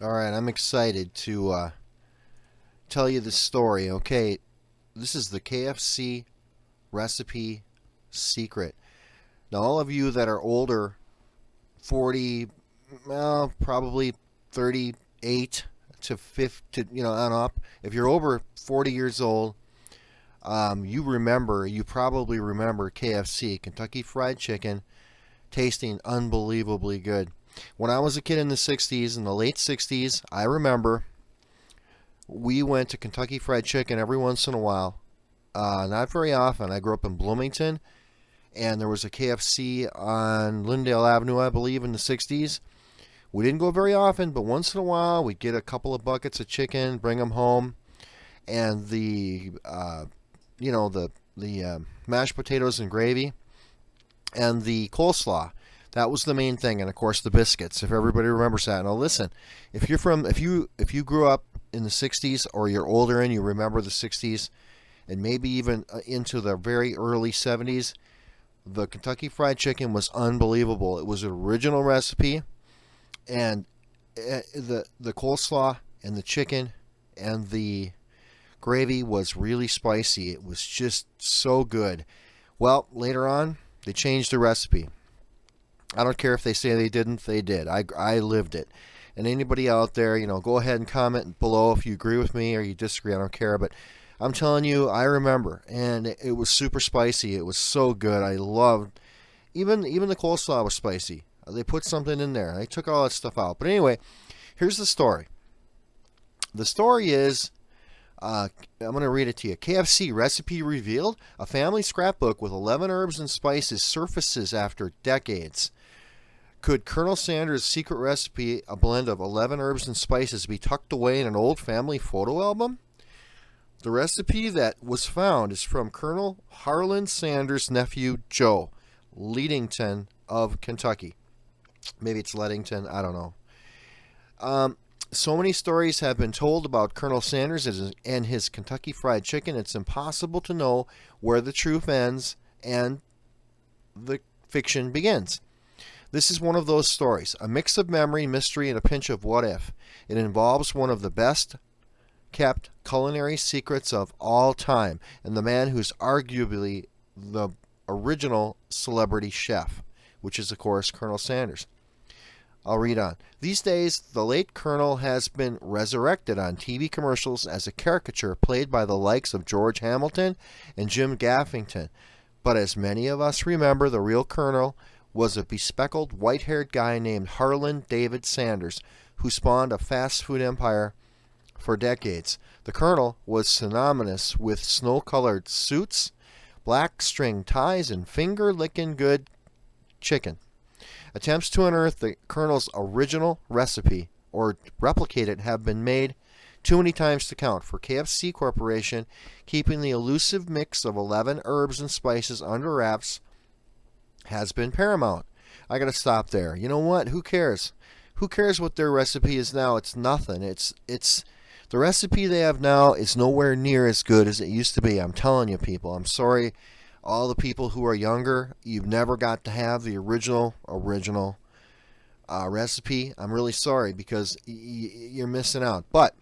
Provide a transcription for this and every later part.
All right, I'm excited to tell you this story. Okay, this is the KFC Recipe Secret. Now, all of you that are older, 40, well, probably 38 to 50, on up. If you're over 40 years old, you probably remember KFC, Kentucky Fried Chicken, tasting unbelievably good. When I was a kid in the 60s, in the late 60s, I remember we went to Kentucky Fried Chicken every once in a while. Not very often. I grew up in Bloomington, and there was a KFC on Lyndale Avenue, I believe, in the 60s. We didn't go very often, but once in a while, we'd get a couple of buckets of chicken, bring them home, and the mashed potatoes and gravy, and the coleslaw. That was the main thing, and of course the biscuits. If everybody remembers that. Now listen, if you grew up in the 60s, or you're older and you remember the 60s, and maybe even into the very early 70s, the Kentucky Fried Chicken was unbelievable. It was an original recipe, and the coleslaw and the chicken and the gravy was really spicy. It was just so good. Well, later on, they changed the recipe. I don't care if they say they didn't, they did. I lived it. And anybody out there, go ahead and comment below if you agree with me or you disagree. I don't care. But I'm telling you, I remember. And it was super spicy. It was so good. I loved, even the coleslaw was spicy. They put something in there. They took all that stuff out. But anyway, here's the story. The story is, I'm going to read it to you. KFC recipe revealed. A family scrapbook with 11 herbs and spices surfaces after decades. Could Colonel Sanders' secret recipe, a blend of 11 herbs and spices, be tucked away in an old family photo album? The recipe that was found is from Colonel Harlan Sanders' nephew, Joe Leadington of Kentucky. Maybe it's Leadington, I don't know. So many stories have been told about Colonel Sanders and his Kentucky Fried Chicken, it's impossible to know where the truth ends and the fiction begins. This is one of those stories, a mix of memory, mystery, and a pinch of what if. It involves one of the best kept culinary secrets of all time, and the man who's arguably the original celebrity chef, which is, of course, Colonel Sanders. I'll read on. These days, the late Colonel has been resurrected on TV commercials as a caricature played by the likes of George Hamilton and Jim Gaffington. But as many of us remember, the real Colonel was a bespectacled, white-haired guy named Harlan David Sanders, who spawned a fast food empire for decades. The Colonel was synonymous with snow-colored suits, black string ties, and finger-licking good chicken. Attempts to unearth the Colonel's original recipe or replicate it have been made too many times to count. For KFC Corporation, keeping the elusive mix of 11 herbs and spices under wraps has been paramount. I gotta stop there. You know what? Who cares? Who cares what their recipe is now? It's nothing. It's the recipe they have now is nowhere near as good as it used to be. I'm telling you, people. I'm sorry. All the people who are younger, you've never got to have the original recipe. I'm really sorry because you're missing out. But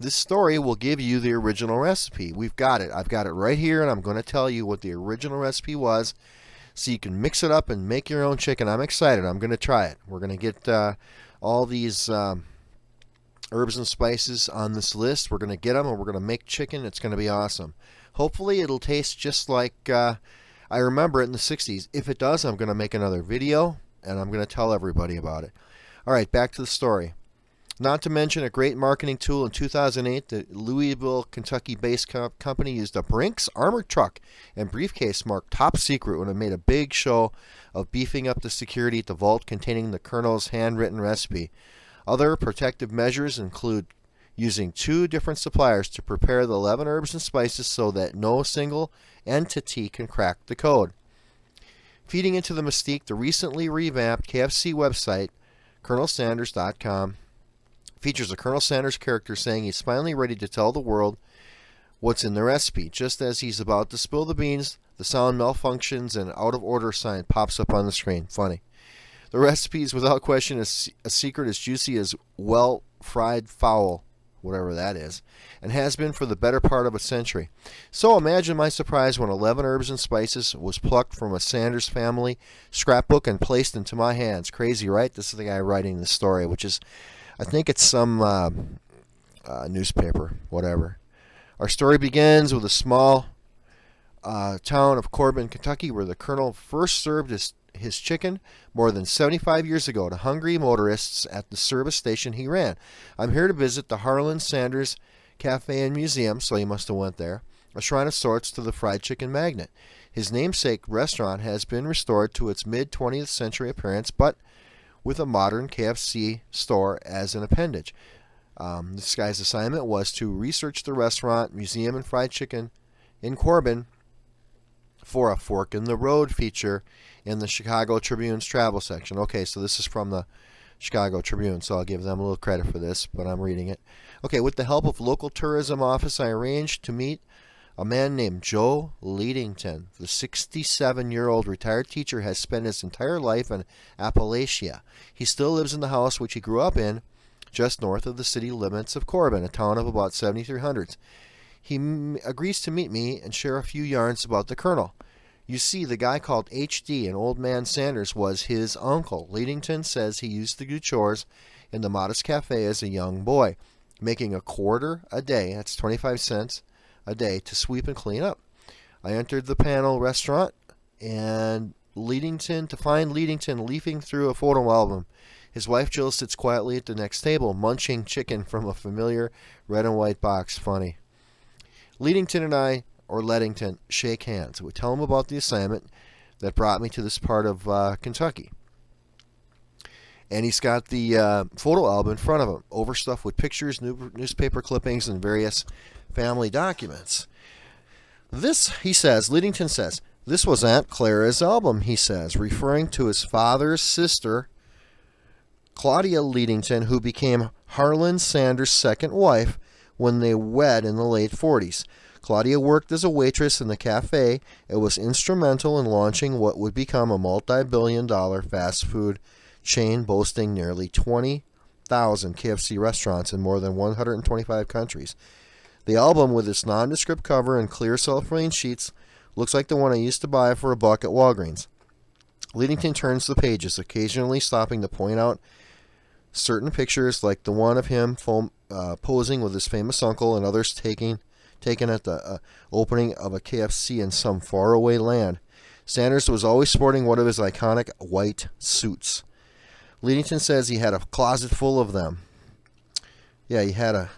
this story will give you the original recipe. We've got it. I've got it right here, and I'm going to tell you what the original recipe was so you can mix it up and make your own chicken. I'm excited. I'm going to try it. We're going to get all these herbs and spices on this list. We're going to get them, and we're going to make chicken. It's going to be awesome. Hopefully it'll taste just like I remember it in the 60s. If it does, I'm going to make another video, and I'm going to tell everybody about it. All right, back to the story. Not to mention a great marketing tool in 2008, the Louisville, Kentucky-based company used a Brinks armored truck and briefcase marked top secret when it made a big show of beefing up the security at the vault containing the Colonel's handwritten recipe. Other protective measures include using 2 different suppliers to prepare the 11 herbs and spices so that no single entity can crack the code. Feeding into the mystique, the recently revamped KFC website, ColonelSanders.com, features a Colonel Sanders character saying he's finally ready to tell the world what's in the recipe. Just as he's about to spill the beans, the sound malfunctions and out of order sign pops up on the screen. Funny. The recipe is without question a secret as juicy as, well, fried fowl, whatever that is, and has been for the better part of a century. So imagine my surprise when 11 Herbs and Spices was plucked from a Sanders family scrapbook and placed into my hands. Crazy, right? This is the guy writing the story, which is, I think it's some newspaper, whatever. Our story begins with a small town of Corbin, Kentucky, where the colonel first served his chicken more than 75 years ago to hungry motorists at the service station he ran. I'm here to visit the Harlan Sanders Cafe and Museum, so he must have went there, a shrine of sorts to the fried chicken magnate. His namesake restaurant has been restored to its mid-20th century appearance, but with a modern KFC store as an appendage. This guy's assignment was to research the restaurant, museum, and fried chicken in Corbin for a Fork in the Road feature in the Chicago Tribune's travel section. Okay, so this is from the Chicago Tribune, so I'll give them a little credit for this, but I'm reading it. Okay, with the help of local tourism office, I arranged to meet a man named Joe Leadington. The 67-year-old retired teacher has spent his entire life in Appalachia. He still lives in the house which he grew up in, just north of the city limits of Corbin, a town of about 7,300. He agrees to meet me and share a few yarns about the colonel. You see, the guy called H.D. and Old Man Sanders was his uncle. Leadington says he used to do chores in the modest cafe as a young boy, making a quarter a day, that's 25 cents a day, to sweep and clean up. I entered the panel restaurant and find Leadington leafing through a photo album. His wife Jill sits quietly at the next table, munching chicken from a familiar red and white box. Funny. Leadington and I, or Leadington, shake hands. We tell him about the assignment that brought me to this part of Kentucky. And he's got the photo album in front of him, overstuffed with pictures, newspaper clippings, and various family documents. This, he says, Leadington says, this was Aunt Clara's album, he says, referring to his father's sister, Claudia Leadington, who became Harlan Sanders' second wife when they wed in the late 40s. Claudia worked as a waitress in the cafe and was instrumental in launching what would become a multi-billion-dollar fast food chain boasting nearly 20,000 KFC restaurants in more than 125 countries. The album, with its nondescript cover and clear cellophane sheets, looks like the one I used to buy for $1 at Walgreens. Leadington turns the pages, occasionally stopping to point out certain pictures, like the one of him posing with his famous uncle, and others taken at the opening of a KFC in some faraway land. Sanders was always sporting one of his iconic white suits. Leadington says he had a closet full of them. Yeah, he had a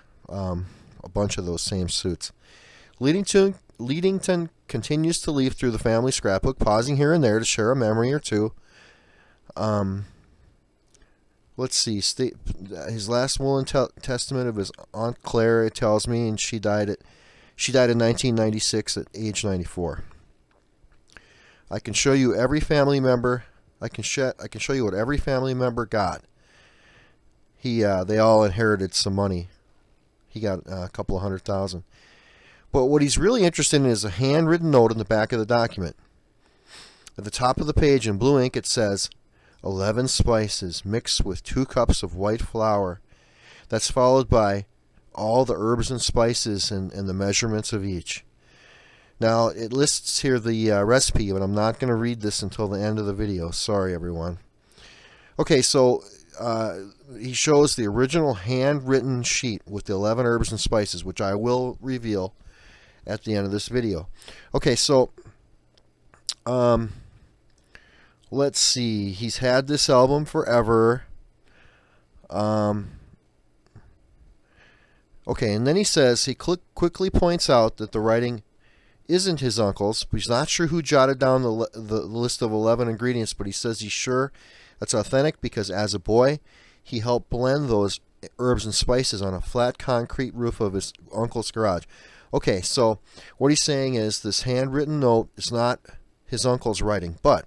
bunch of those same suits. Leadington continues to leaf through the family scrapbook, pausing here and there to share a memory or two. Let's see. His last will and testament of his Aunt Clara, it tells me, and she died in 1996 at age 94. I can show you every family member. I can show you what every family member got. They all inherited some money. He got a couple of $100,000. But what he's really interested in is a handwritten note in the back of the document. At the top of the page in blue ink it says, 11 spices mixed with 2 cups of white flour. That's followed by all the herbs and spices and the measurements of each. Now, it lists here the recipe, but I'm not going to read this until the end of the video. Sorry, everyone. Okay, so he shows the original handwritten sheet with the 11 herbs and spices, which I will reveal at the end of this video. Okay, so let's see. He's had this album forever. Okay, and then he says he quickly points out that the writing isn't his uncle's. He's not sure who jotted down the list of 11 ingredients, but he says he's sure that's authentic because as a boy, he helped blend those herbs and spices on a flat concrete roof of his uncle's garage. Okay, so what he's saying is this handwritten note is not his uncle's writing, but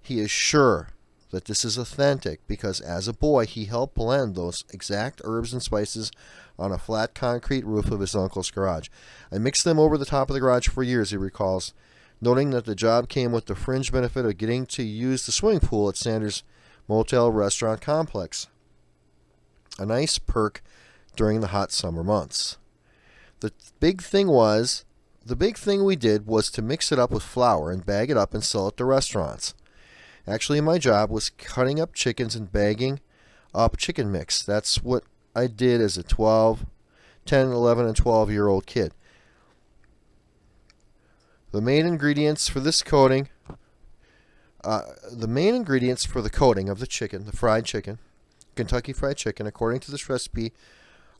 he is sure that this is authentic because as a boy, he helped blend those exact herbs and spices on a flat concrete roof of his uncle's garage. I mixed them over the top of the garage for years, he recalls, noting that the job came with the fringe benefit of getting to use the swimming pool at Sanders' Motel Restaurant Complex. a nice perk during the hot summer months. The big thing we did was to mix it up with flour and bag it up and sell it to restaurants. Actually, my job was cutting up chickens and bagging up chicken mix. That's what I did as a 10, 11, and 12-year-old kid. The main ingredients for this coating, the coating of the chicken, the fried chicken, Kentucky Fried Chicken, according to this recipe,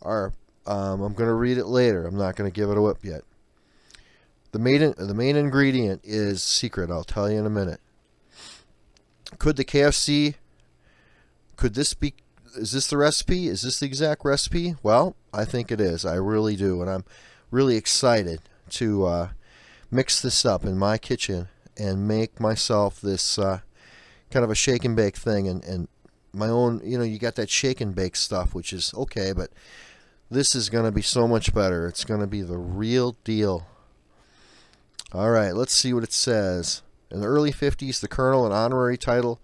are, I'm going to read it later. I'm not going to give it up yet. The main ingredient is secret. I'll tell you in a minute. Is this the recipe? Is this the exact recipe? Well, I think it is. I really do. And I'm really excited to mix this up in my kitchen and make myself this kind of a shake and bake thing. And my own, you got that shake and bake stuff, which is okay, but this is going to be so much better. It's going to be the real deal. All right, let's see what it says. In the early 50s, the colonel, an honorary title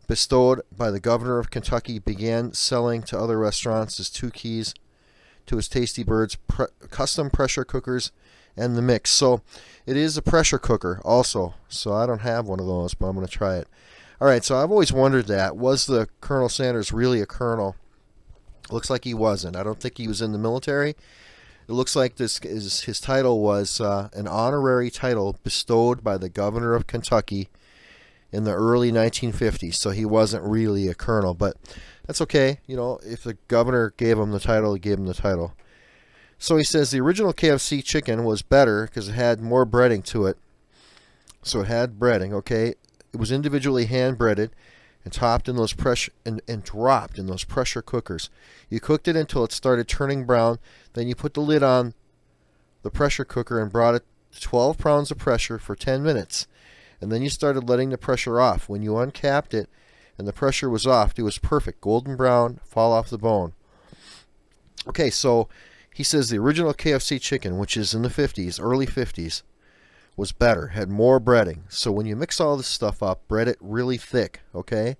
bestowed by the governor of Kentucky, began selling to other restaurants as two keys to his Tasty Birds custom pressure cookers and the mix. So it is a pressure cooker also. So I don't have one of those, but I'm going to try it. All right, so I've always wondered that. Was the Colonel Sanders really a colonel? Looks like he wasn't. I don't think he was in the military. It looks like his title was an honorary title bestowed by the governor of Kentucky in the early 1950s. So he wasn't really a colonel, but that's okay. If the governor gave him the title, he gave him the title. So he says the original KFC chicken was better because it had more breading to it. So it had breading, okay? It was individually hand breaded and topped in those and dropped in those pressure cookers. You cooked it until it started turning brown. Then you put the lid on the pressure cooker and brought it to 12 pounds of pressure for 10 minutes. And then you started letting the pressure off. When you uncapped it and the pressure was off, it was perfect. Golden brown, fall off the bone. Okay, so he says the original KFC chicken, which is in the 50s, early 50s, was better, had more breading. So when you mix all this stuff up, bread it really thick, okay?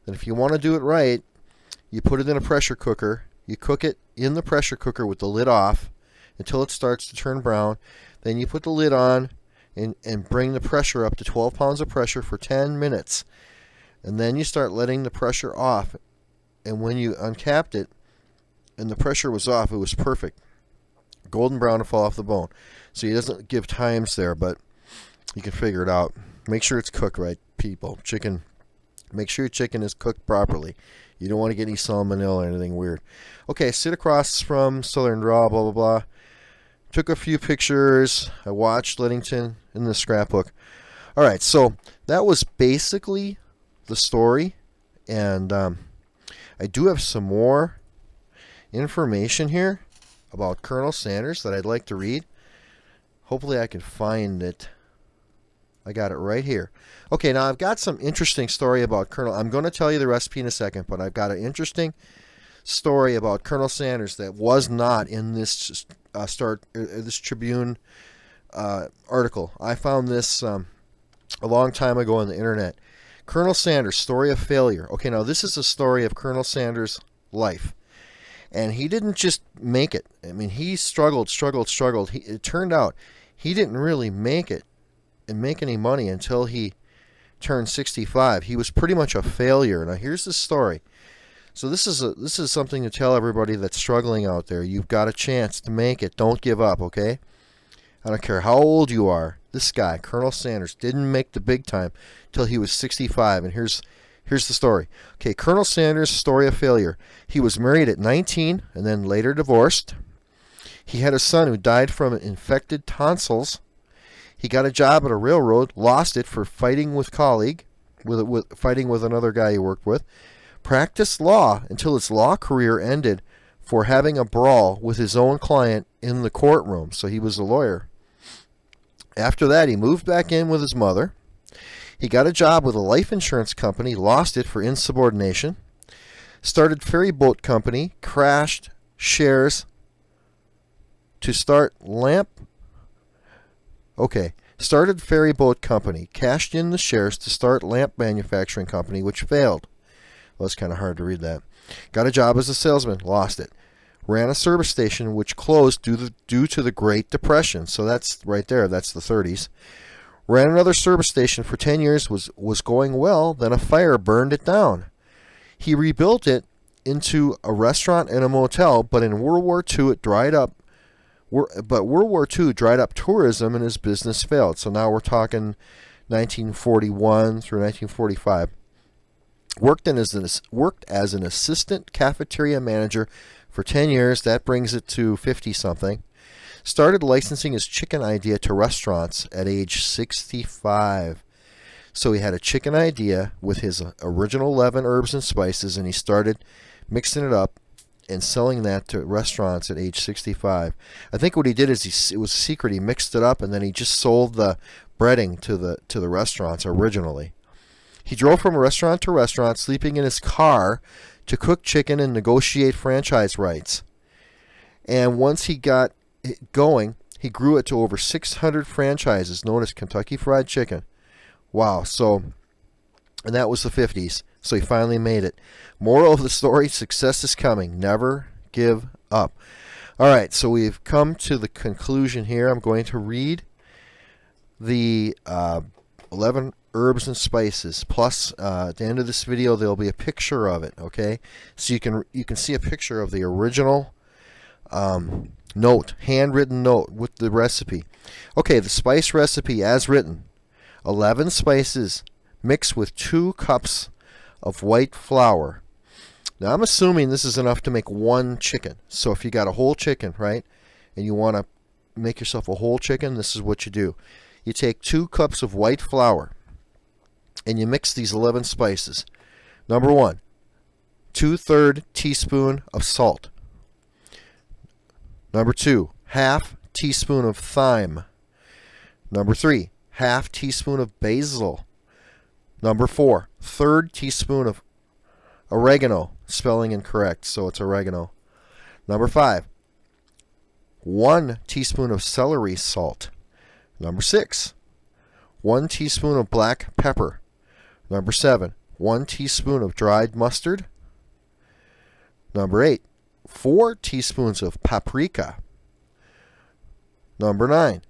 Then if you want to do it right, you put it in a pressure cooker. You cook it in the pressure cooker with the lid off until it starts to turn brown. Then you put the lid on and bring the pressure up to 12 pounds of pressure for 10 minutes. And then you start letting the pressure off. And when you uncapped it and the pressure was off, it was perfect. Golden brown to fall off the bone. So he doesn't give times there, but you can figure it out. Make sure it's cooked right, people. Chicken. Make sure your chicken is cooked properly. You don't want to get any salmonella or anything weird. Okay, sit across from Southern Draw, blah, blah, blah. Took a few pictures. I watched Liddington in the scrapbook. All right, so that was basically the story. And I do have some more information here about Colonel Sanders that I'd like to read. Hopefully I can find it. I got it right here. Okay, now I've got some interesting story about Colonel. I'm going to tell you the recipe in a second, but I've got an interesting story about Colonel Sanders that was not in this this Tribune article. I found this a long time ago on the internet. Colonel Sanders, Story of Failure. Okay, now this is a story of Colonel Sanders' life. And he didn't just make it. I mean, he struggled. It turned out he didn't really make it and make any money until he turned 65. He was pretty much a failure. Now, here's the story. So this is something to tell everybody that's struggling out there. You've got a chance to make it. Don't give up, okay? I don't care how old you are. This guy, Colonel Sanders, didn't make the big time till he was 65. And here's the story. Okay, Colonel Sanders' Story of Failure. He was married at 19 and then later divorced. He had a son who died from infected tonsils. He got a job at a railroad, lost it for fighting with fighting with another guy he worked with. Practiced law until his law career ended for having a brawl with his own client in the courtroom. So he was a lawyer. After that, he moved back in with his mother. He got a job with a life insurance company, lost it for insubordination. Started ferry boat company, crashed shares to start started ferry boat company, cashed in the shares to start lamp manufacturing company, which failed. Well, it's kind of hard to read that. Got a job as a salesman, lost it. Ran a service station which closed due to the Great Depression. So that's right there. That's the 30s. Ran another service station for 10 years, was going well. Then a fire burned it down. He rebuilt it into a restaurant and a motel, but in World War II it dried up. But World War II dried up tourism and his business failed. So now we're talking 1941 through 1945. Worked as an assistant cafeteria manager for 10 years. That brings it to 50-something. Started licensing his chicken idea to restaurants at age 65. So he had a chicken idea with his original 11 herbs and spices, and he started mixing it up and selling that to restaurants at age 65. I think what he did is it was a secret. He mixed it up, and then he just sold the breading to the restaurants originally. He drove from restaurant to restaurant, sleeping in his car to cook chicken and negotiate franchise rights. And once he got going, he grew it to over 600 franchises known as Kentucky Fried Chicken. Wow. And that was the 50s. So he finally made it. Moral of the story, success is coming. Never give up. All right, so we've come to the conclusion here. I'm going to read the 11 herbs and spices. Plus, at the end of this video, there'll be a picture of it, okay? So you can see a picture of the original note, handwritten note with the recipe. Okay, the spice recipe as written. 11 spices mixed with 2 cups of white flour. Now I'm assuming this is enough to make one chicken. So if you got a whole chicken, right, and you want to make yourself a whole chicken, this is what you do. You take 2 cups of white flour and you mix these 11 spices. Number 1, 2/3 teaspoon of salt. Number 2, half teaspoon of thyme. Number 3, half teaspoon of basil. Number 4, 1/3 teaspoon of oregano. Spelling incorrect, so it's oregano. Number 5, 1 teaspoon of celery salt. Number 6, 1 teaspoon of black pepper. Number 7, 1 teaspoon of dried mustard. Number 8, 4 teaspoons of paprika. Number 9,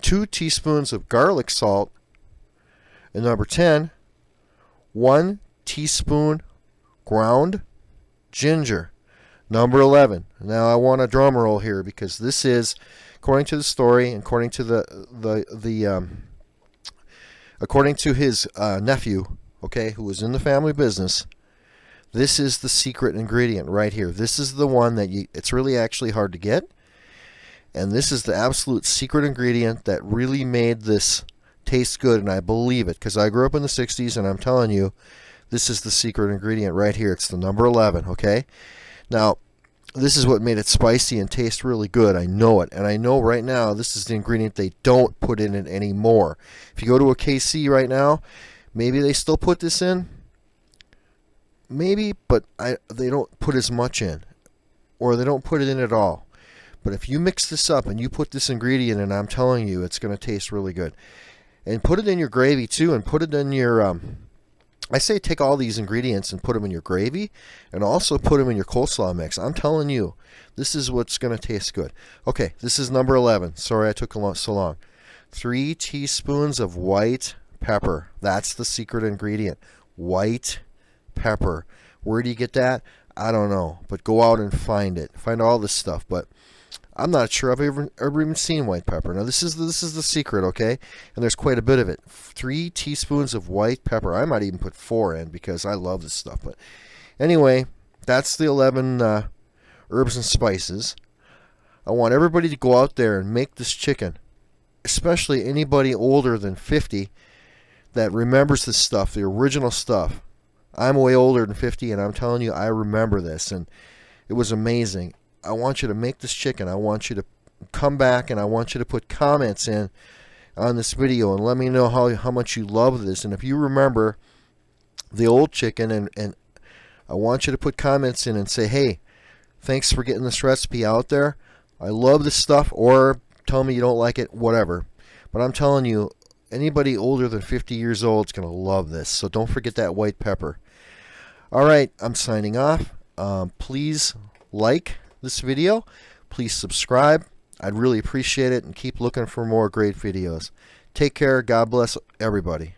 2 teaspoons of garlic salt. And number 10, 1 teaspoon ground ginger. Number 11. Now I want a drum roll here because this is, according to the story, according to according to his nephew, okay, who was in the family business, this is the secret ingredient right here. This is the one that it's really actually hard to get. And this is the absolute secret ingredient that really made this taste good, and I believe it because I grew up in the 60s, and I'm telling you, this is the secret ingredient right here. It's the number 11, okay? Now, this is what made it spicy and taste really good. I know it, and I know right now this is the ingredient they don't put in it anymore. If you go to a KC right now, maybe they still put this in. Maybe, but they don't put as much in, or they don't put it in at all. But if you mix this up and you put this ingredient in, I'm telling you, it's going to taste really good. And put it in your gravy too, and put it in your, I say take all these ingredients and put them in your gravy, and also put them in your coleslaw mix. I'm telling you, this is what's going to taste good. Okay, this is number 11. Sorry I took so long. 3 teaspoons of white pepper. That's the secret ingredient. White pepper. Where do you get that? I don't know, but go out and find it. Find all this stuff, but I'm not sure I've ever even seen white pepper. Now this is the secret, okay? And there's quite a bit of it. 3 teaspoons of white pepper. I might even put 4 in because I love this stuff. But anyway, that's the 11 herbs and spices. I want everybody to go out there and make this chicken, especially anybody older than 50 that remembers this stuff, the original stuff. I'm way older than 50, and I'm telling you, I remember this, and it was amazing. I want you to make this chicken. I want you to come back, and I want you to put comments in on this video and let me know how much you love this. And if you remember the old chicken, and I want you to put comments in and say, hey, thanks for getting this recipe out there. I love this stuff, or tell me you don't like it, whatever. But I'm telling you, anybody older than 50 years old is going to love this. So don't forget that white pepper. All right, I'm signing off. Please like this video. Please subscribe. I'd really appreciate it, and keep looking for more great videos. Take care. God bless everybody.